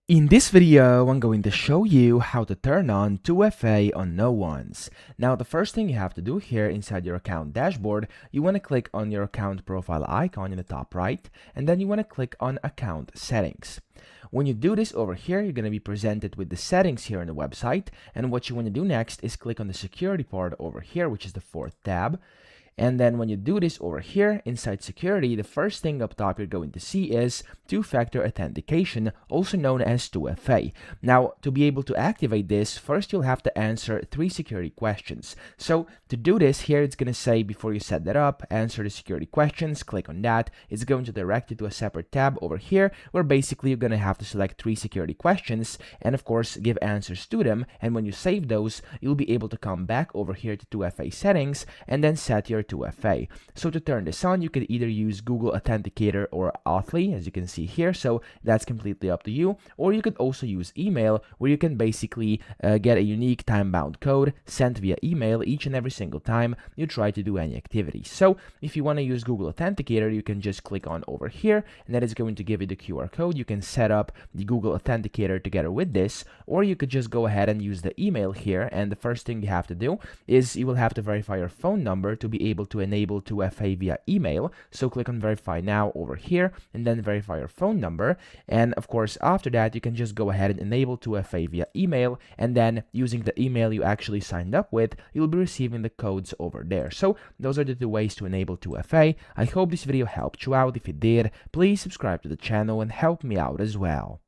In this video, I'm going to show you how to turn on 2FA on NoOnes. Now, the first thing you have to do here inside your account dashboard, you want to click on your account profile icon in the top right, and then you want to click on account settings. When you do this over here, you're going to be presented with the settings here on the website, and what you want to do next is click on the security part over here, which is the fourth tab. And then when you do this over here inside security, the first thing up top you're going to see is two-factor authentication, also known as 2FA. Now, to be able to activate this, first you'll have to answer 3 security questions. So to do this, here it's going to say before you set that up, answer the security questions, click on that. It's going to direct you to a separate tab over here where basically you're going to have to select 3 security questions and of course give answers to them. And when you save those, you'll be able to come back over here to 2FA settings and then set your 2FA. So to turn this on, you could either use Google Authenticator or Authly, as you can see here, so that's completely up to you, or you could also use email, where you can basically get a unique time-bound code sent via email each and every single time you try to do any activity. So if you want to use Google Authenticator, you can just click on over here, and that is going to give you the QR code. You can set up the Google Authenticator together with this, or you could just go ahead and use the email here, and the first thing you have to do is you will have to verify your phone number to be able to enable 2FA via email. So click on verify now over here and then verify your phone number, and of course after that you can just go ahead and enable 2FA via email, and then using the email you actually signed up with, you'll be receiving the codes over there. So those are the 2 ways to enable 2FA. I hope this video helped you out. If it did, please subscribe to the channel and help me out as well.